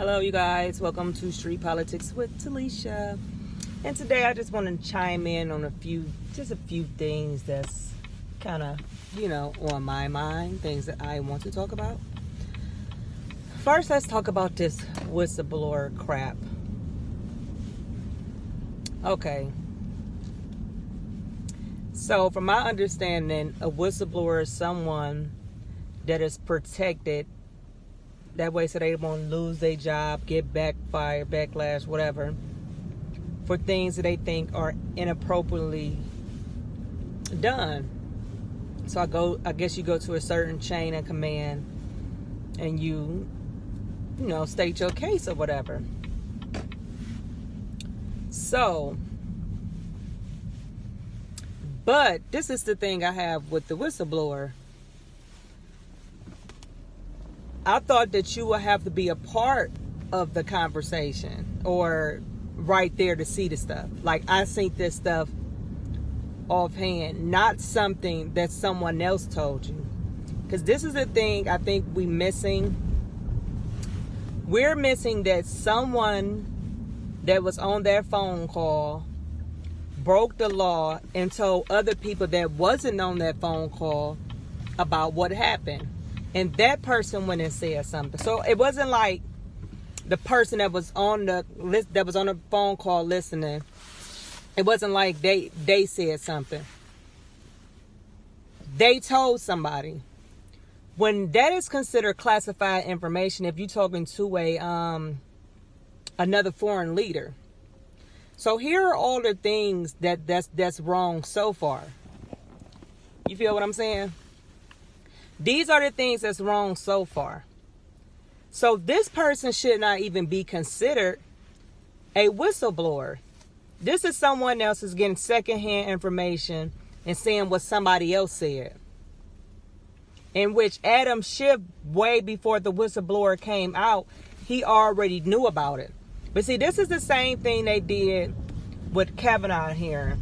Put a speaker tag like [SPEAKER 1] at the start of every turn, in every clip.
[SPEAKER 1] Hello, you guys. Welcome to Street Politics with Talessia. And today I just want to chime in on a few things that's kind of, on my mind, things that I want to talk about. First, let's talk about this whistleblower crap. Okay. So, from my understanding, a whistleblower is someone that is protected. That way, so they won't lose their job, get backfire, backlash, whatever, for things that they think are inappropriately done. So I guess you go to a certain chain of command and you state your case or whatever. So, but this is the thing I have with the whistleblower. I thought that you would have to be a part of the conversation or right there to see the stuff. Like, I seen this stuff offhand, not something that someone else told you. Because this is the thing I think we're missing. We're missing that someone that was on their phone call broke the law and told other people that wasn't on that phone call about what happened. And that person went and said something. So it wasn't like the person that was on the list, that was on the phone call listening. It wasn't like they said something. They told somebody. When that is considered classified information, if you're talking to another foreign leader. So here are all the things that's wrong so far. You feel what I'm saying? These are the things that's wrong so far. So this person should not even be considered a whistleblower. This is someone else who's getting secondhand information and saying what somebody else said. In which Adam Schiff, way before the whistleblower came out, he already knew about it. But see, this is the same thing they did with Kavanaugh here.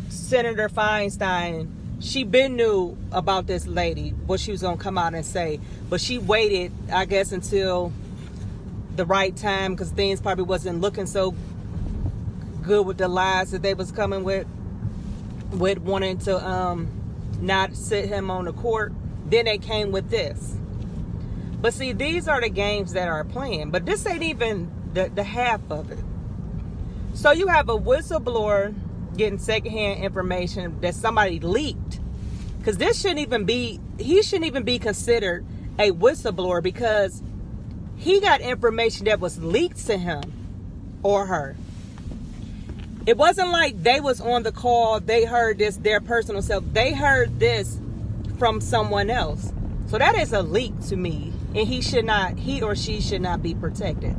[SPEAKER 1] Senator Feinstein, she been knew about this lady, what she was going to come out and say. But she waited, I guess, until the right time because things probably wasn't looking so good with the lies that they was coming with wanting to not sit him on the court. Then they came with this. But see, these are the games that are playing. But this ain't even the half of it. So you have a whistleblower getting secondhand information that somebody leaked. Because he shouldn't even be considered a whistleblower because he got information that was leaked to him or her. It wasn't like they was on the call, they heard this, their personal self. They heard this from someone else. So that is a leak to me. And he or she should not be protected.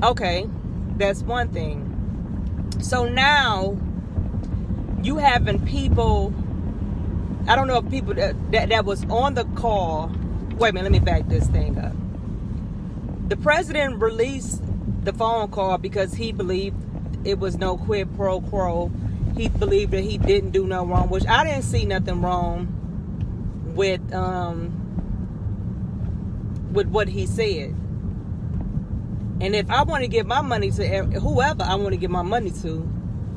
[SPEAKER 1] Okay, that's one thing. So now you having people, I don't know if people that was on the call. Wait a minute, let me back this thing up. The president released the phone call because he believed it was no quid pro quo. He believed that he didn't do no wrong, which I didn't see nothing wrong with what he said. And if I want to give my money to whoever I want to give my money to,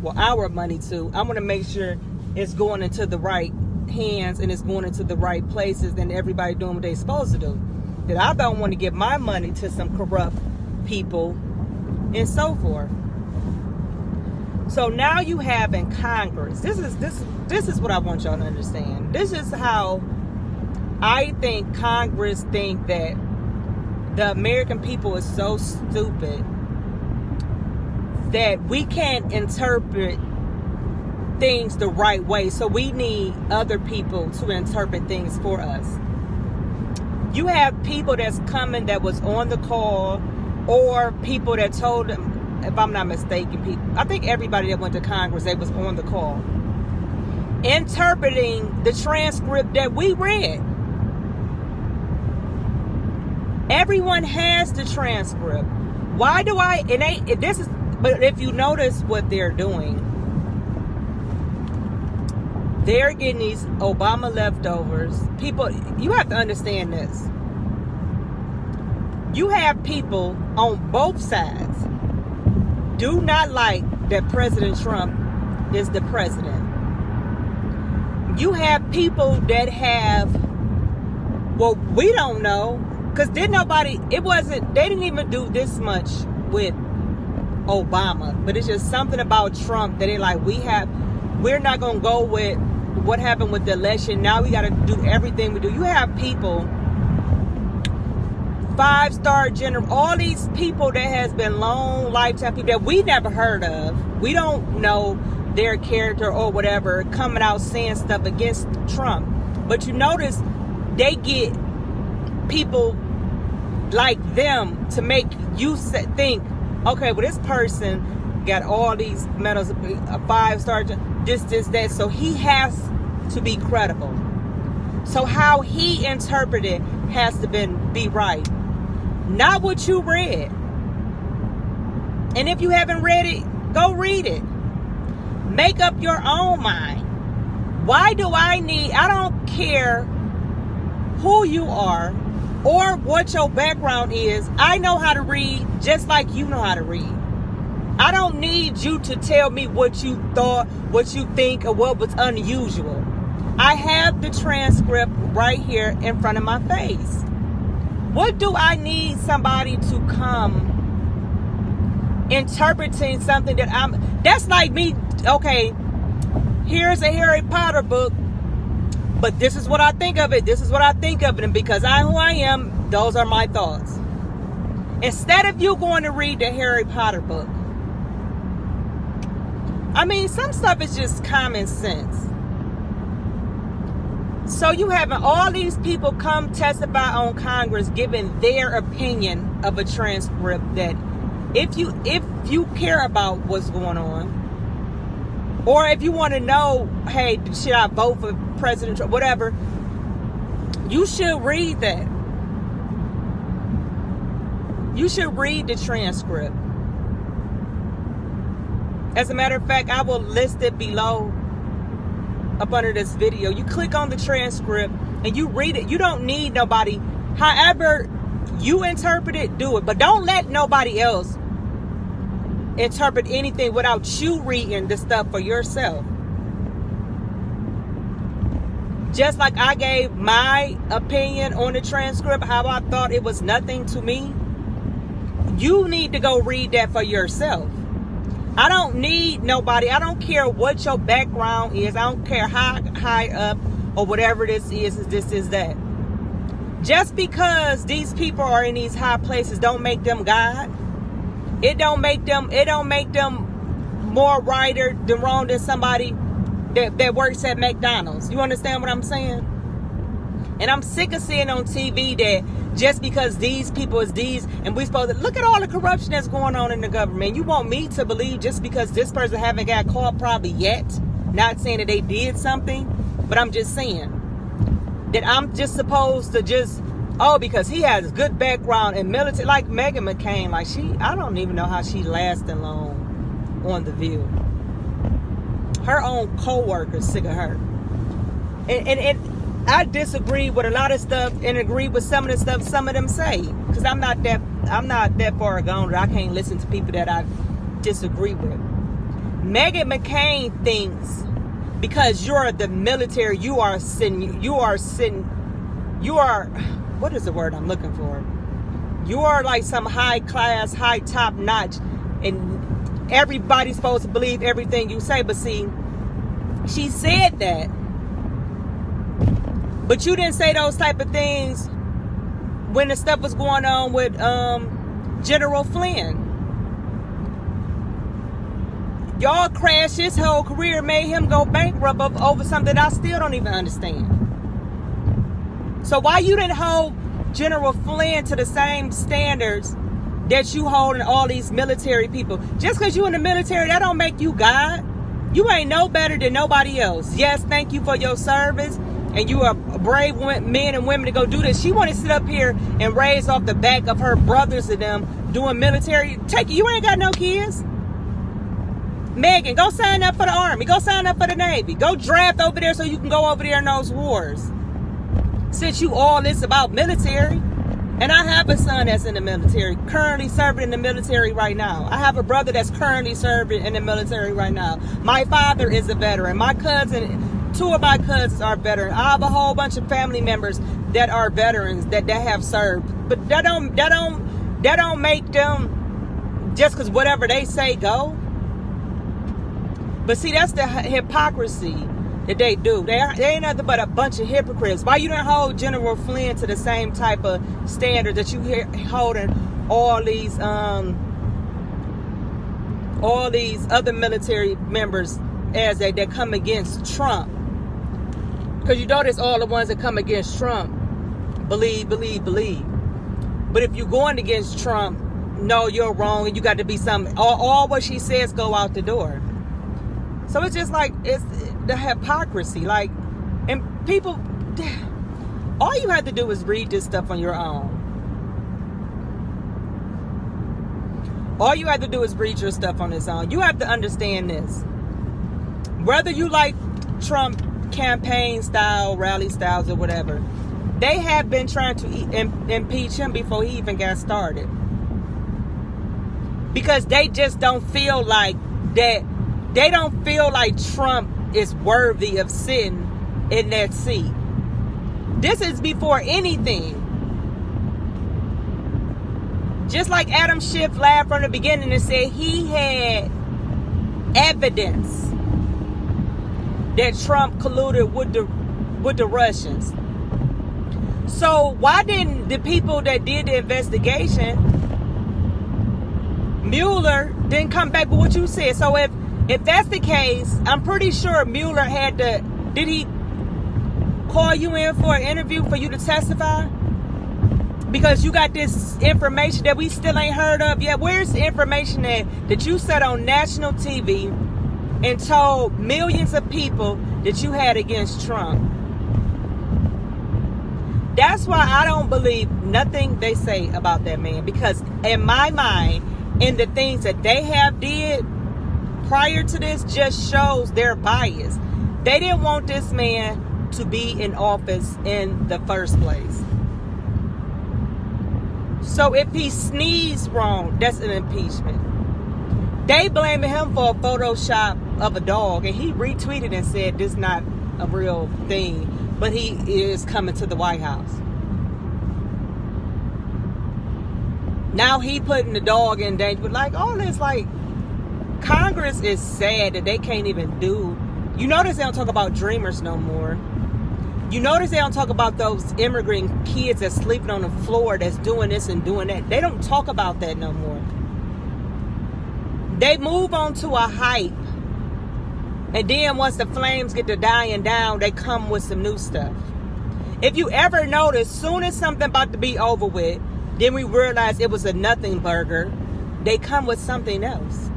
[SPEAKER 1] well, our money to, I want to make sure it's going into the right hands and it's going into the right places and everybody doing what they're supposed to do. That I don't want to give my money to some corrupt people and so forth. So now you have in Congress, this is what I want y'all to understand. This is how I think Congress think that the American people is so stupid that we can't interpret things the right way. So we need other people to interpret things for us. You have people that's coming that was on the call or people that told them, if I'm not mistaken, people, I think everybody that went to Congress, they was on the call, interpreting the transcript that we read. Everyone has the transcript. Why do I? But if you notice what they're doing, they're getting these Obama leftovers. People, you have to understand this. You have people on both sides do not like that President Trump is the president. You have people that have, well, we don't know, because they didn't even do this much with Obama, but it's just something about Trump that they like, we're not going to go with what happened with the election. Now we got to do everything we do. You have people, 5-star general, all these people that has been long lifetime people that we never heard of. We don't know their character or whatever, coming out saying stuff against Trump. But you notice they get people like them to make you think, okay, well, this person got all these medals, a 5-star, this, that, so he has to be credible. So how he interpreted has to be right. Not what you read. And if you haven't read it, go read it. Make up your own mind. Why do I don't care who you are or what your background is. I know how to read just like you know how to read. I don't need you to tell me what you thought, what you think, or what was unusual. I have the transcript right here in front of my face. What do I need somebody to come interpreting something that's like me, okay, here's a Harry Potter book, but this is what I think of it, this is what I think of it, and because I'm who I am, those are my thoughts. Instead of you going to read the Harry Potter book, I mean, some stuff is just common sense. So you having all these people come testify on Congress giving their opinion of a transcript that if you care about what's going on, or if you want to know, hey, should I vote for President Trump, whatever, you should read that. You should read the transcript. As a matter of fact, I will list it below up under this video. You click on the transcript and you read it. You don't need nobody. However you interpret it, do it. But don't let nobody else interpret anything without you reading the stuff for yourself. Just like I gave my opinion on the transcript, how I thought it was nothing to me, you need to go read that for yourself. I don't need nobody. I don't care what your background is. I don't care how high up or whatever this is that. Just because these people are in these high places don't make them God. It don't make them more righter than wrong than somebody that works at McDonald's. You understand what I'm saying? And I'm sick of seeing on TV that just because these people is these, and we supposed to look at all the corruption that's going on in the government. You want me to believe just because this person haven't got caught probably yet, not saying that they did something, but I'm just saying that I'm just supposed to just, because he has a good background in military, like Meghan McCain, like I don't even know how she lasted long on The View. Her own co-workers sick of her. And I disagree with a lot of stuff and agree with some of the stuff some of them say, because I'm not that far gone that I can't listen to people that I disagree with. Meghan McCain thinks because you're the military, you are what is the word I'm looking for? You are like some high class, high top notch, and everybody's supposed to believe everything you say. But see, she said that. But you didn't say those type of things when the stuff was going on with General Flynn. Y'all crashed his whole career, made him go bankrupt over something I still don't even understand. So why you didn't hold General Flynn to the same standards that you holding all these military people? Just because you in the military, that don't make you God. You ain't no better than nobody else. Yes, thank you for your service. And you are brave men and women to go do this. She want to sit up here and raise off the back of her brothers and them doing military. Take it. You ain't got no kids. Megan, go sign up for the Army. Go sign up for the Navy. Go draft over there so you can go over there in those wars. Since you all this about military. And I have a son that's in the military, currently serving in the military right now. I have a brother that's currently serving in the military right now. My father is a veteran. My cousin, 2 of my cousins are veterans. I have a whole bunch of family members that are veterans that have served. But that don't make them just because whatever they say go. But see, that's the hypocrisy that they do. They ain't nothing but a bunch of hypocrites. Why you don't hold General Flynn to the same type of standard that you holding all these other military members as that come against Trump? Because you notice all the ones that come against Trump believe. But if you're going against Trump, no, you're wrong, and you got to be something. All what she says go out the door. So it's just like, it's the hypocrisy. Like, and people, all you have to do is read this stuff on your own. All you have to do is read your stuff on its own. You have to understand this. Whether you like Trump campaign style, rally styles, or whatever, they have been trying to impeach him before he even got started. Because they just don't feel like that. They don't feel like Trump is worthy of sitting in that seat. This is before anything. Just like Adam Schiff laughed from the beginning and said he had evidence that Trump colluded with the Russians. So why didn't the people that did the investigation, Mueller, didn't come back with what you said? So if that's the case, I'm pretty sure Mueller had to, did he call you in for an interview for you to testify? Because you got this information that we still ain't heard of yet. Where's the information that you said on national TV and told millions of people that you had against Trump? That's why I don't believe nothing they say about that man. Because in my mind, in the things that they have did prior to this just shows their bias. They didn't want this man to be in office in the first place. So if he sneezed wrong, that's an impeachment. They blaming him for a Photoshop of a dog, and he retweeted and said this is not a real thing, but he is coming to the White House. Now he putting the dog in danger. But like all this, like, Congress is sad that they can't even do. You notice they don't talk about dreamers no more. You notice they don't talk about those immigrant kids that's sleeping on the floor, that's doing this and doing that. They don't talk about that no more. They move on to a hype. And then once the flames get to dying down, they come with some new stuff. If you ever notice, soon as something about to be over with, then we realize it was a nothing burger, they come with something else.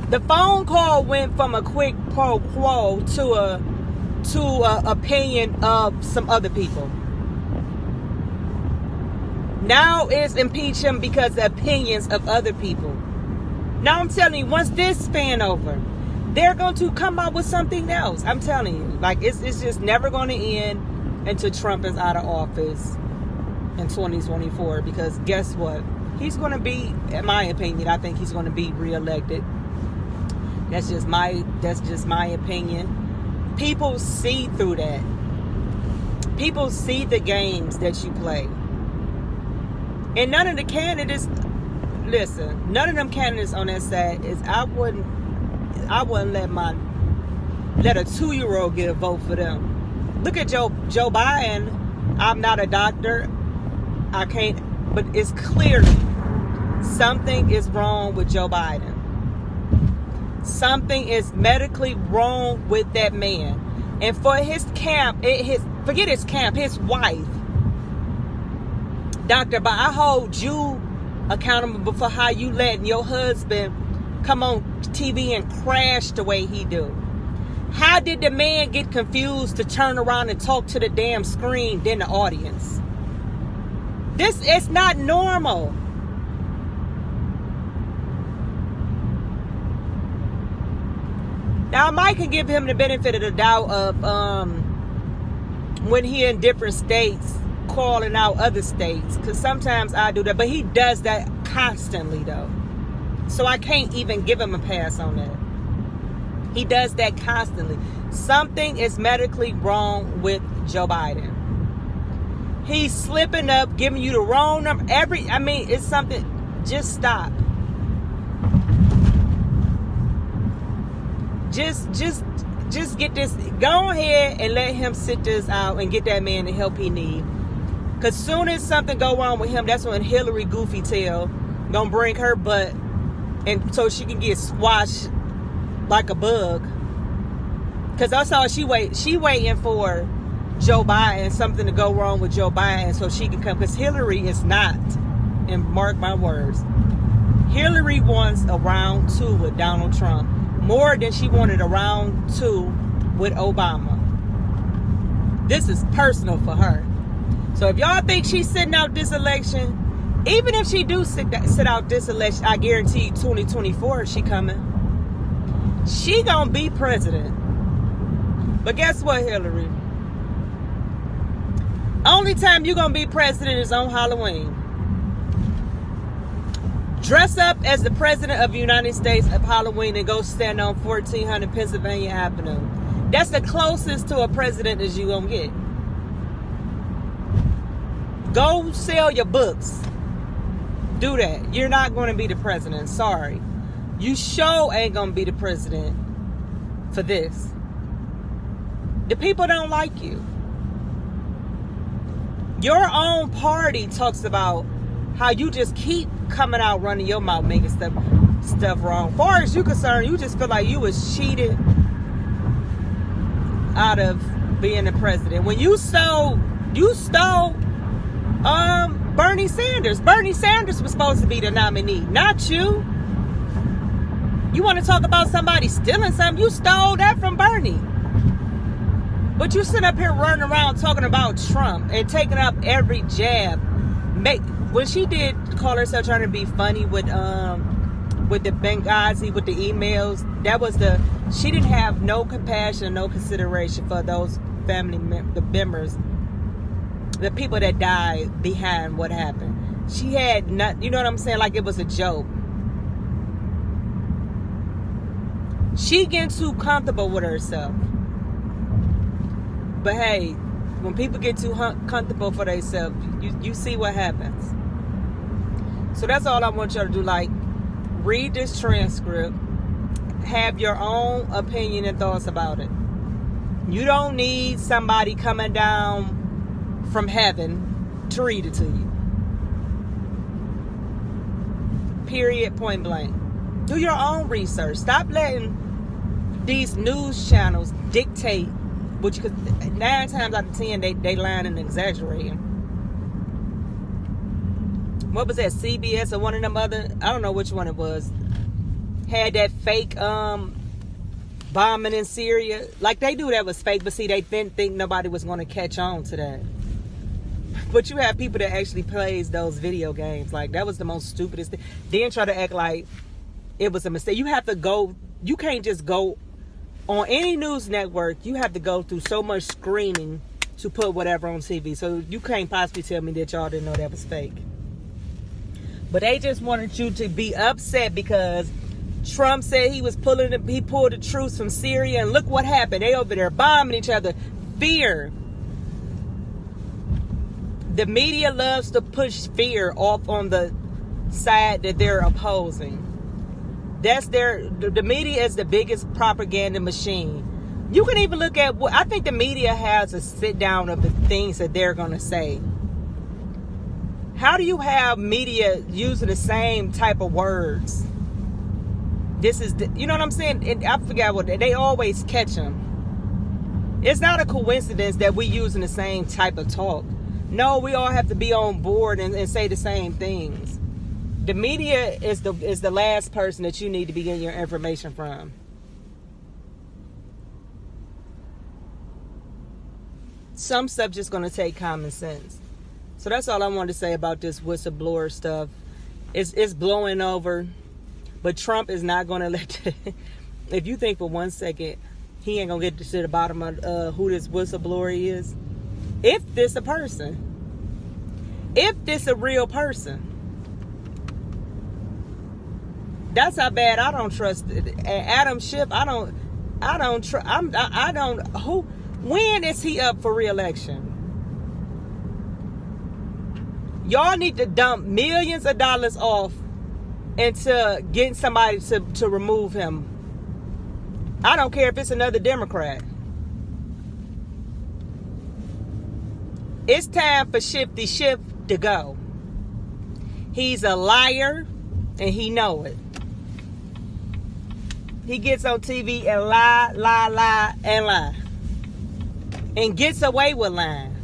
[SPEAKER 1] The phone call went from a quick pro quo to a opinion of some other people. Now it's impeach him because of the opinions of other people. Now I'm telling you, once this span over, they're going to come out with something else. I'm telling you, like it's just never going to end until Trump is out of office in 2024. Because guess what? He's going to be, in my opinion, I think he's going to be reelected. That's just my opinion. People see through that. People see the games that you play. And none of the candidates, listen, none of them candidates on that side is, I wouldn't let a 2-year-old get a vote for them. Look at Joe Biden. I'm not a doctor. I can't, but it's clearly something is wrong with Joe Biden. Something is medically wrong with that man. And for his camp, forget his camp, his wife, Dr. But I hold you accountable for how you letting your husband come on TV and crash the way he do. How did the man get confused to turn around and talk to the damn screen than the audience? This is not normal. Now, Mike can give him the benefit of the doubt of when he in different states calling out other states, because sometimes I do that, but he does that constantly though, so I can't even give him a pass on that. He does that constantly. Something is medically wrong with Joe Biden. He's slipping up, giving you the wrong number it's something. Just stop. Just get this. Go ahead and let him sit this out and get that man the help he need. Because soon as something go wrong with him, that's when Hillary Goofy Tail gonna bring her butt, and so she can get squashed like a bug. Because that's all she waiting for Joe Biden, something to go wrong with Joe Biden so she can come. Because Hillary is not, and mark my words, Hillary wants a round 2 with Donald Trump more than she wanted a round 2 with Obama. This is personal for her. So if y'all think she's sitting out this election, even if she do sit out this election, I guarantee you 2024 she coming. She gonna be president. But guess what, Hillary? Only time you gonna be president is on Halloween. Dress up as the president of the United States of Halloween and go stand on 1400 Pennsylvania Avenue. That's the closest to a president as you gonna get. Go sell your books. Do that. You're not going to be the president. Sorry. You sure ain't going to be the president for this. The people don't like you. Your own party talks about how you just keep coming out running your mouth, making stuff wrong. As far as you're concerned, you just feel like you was cheated out of being the president. When you stole Bernie Sanders. Bernie Sanders was supposed to be the nominee, not you. You want to talk about somebody stealing something? You stole that from Bernie. But you sit up here running around talking about Trump and taking up every jab. When she did call herself trying to be funny with the Benghazi, with the emails, she didn't have no compassion, no consideration for those family members, the people that died behind what happened. She had not, you know what I'm saying? Like it was a joke. She getting too comfortable with herself. But hey, when people get too comfortable for themselves, you see what happens. So that's all I want y'all to do. Like, read this transcript. Have your own opinion and thoughts about it. You don't need somebody coming down from heaven to read it to you. Period, point blank. Do your own research. Stop letting these news channels dictate, which 9 times out of 10 they lying and exaggerating. What was that, CBS or one of them other, I don't know which one it was, had that fake bombing in Syria. Like, they knew that was fake, but see, they didn't think nobody was going to catch on to that. But you have people that actually plays those video games. Like, that was the most stupidest thing. Then try to act like it was a mistake. You have to go, you can't just go on any news network. You have to go through so much screening to put whatever on TV. So you can't possibly tell me that y'all didn't know that was fake. But they just wanted you to be upset because Trump said he pulled the troops from Syria, and look what happened. They over there bombing each other. Fear. The media loves to push fear off on the side that they're opposing. The media is the biggest propaganda machine. You can even look at I think the media has a sit down of the things that they're going to say. How do you have media using the same type of words? You know what I'm saying? And I forgot what they always catch them. It's not a coincidence that we using the same type of talk. No, we all have to be on board and say the same things. The media is the last person that you need to be getting your information from. Some stuff just going to take common sense. So that's all I wanted to say about this whistleblower stuff. It's blowing over, but Trump is not going to let if you think for 1 second he ain't going to get to the bottom of who this whistleblower is, If this a person. If this a real person. That's how bad I don't trust it. Adam Schiff, when is he up for re-election? Y'all need to dump millions of dollars off into getting somebody to remove him. I don't care if it's another Democrat. It's time for Shifty Schiff to go. He's a liar and he know it. He gets on TV and lie, and gets away with lying.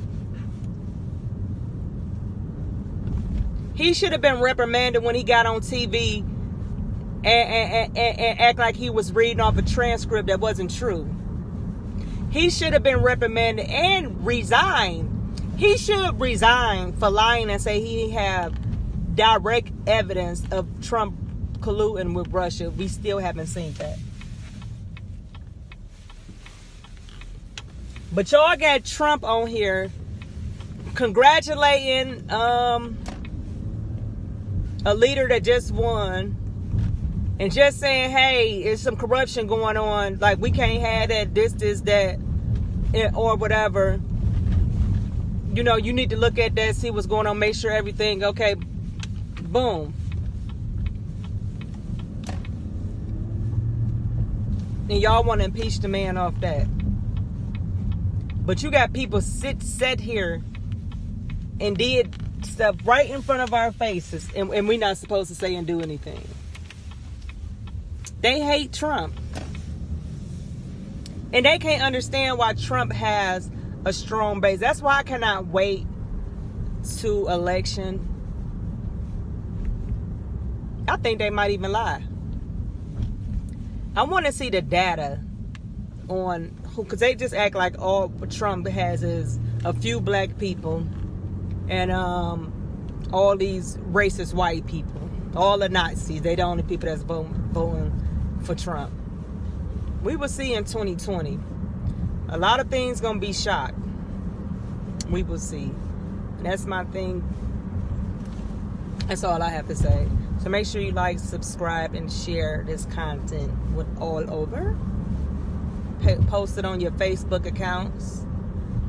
[SPEAKER 1] He should have been reprimanded when he got on TV and act like he was reading off a transcript that wasn't true. He should have been reprimanded and resigned. He should resign for lying and say he have direct evidence of Trump colluding with Russia. We still haven't seen that. But y'all got Trump on here congratulating a leader that just won and just saying, hey, there's some corruption going on. Like, we can't have that, this, that, or whatever. You know, you need to look at that, see what's going on, make sure everything okay. Boom. And y'all want to impeach the man off that. But you got people sat here and did stuff right in front of our faces, and we're not supposed to say and do anything. They hate Trump. And they can't understand why Trump has a strong base. That's why I cannot wait to election. I think they might even lie. I want to see the data on who, because they just act like all Trump has is a few black people and all these racist white people, all the Nazis. They the only people that's voting for Trump. We will see in 2020. A lot of things gonna be shot. We will see. And that's my thing. That's all I have to say. So make sure you like, subscribe, and share this content with all over. Post it on your Facebook accounts,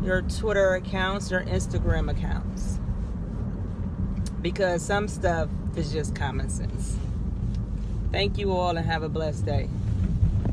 [SPEAKER 1] your Twitter accounts, your Instagram accounts. Because some stuff is just common sense. Thank you all and have a blessed day.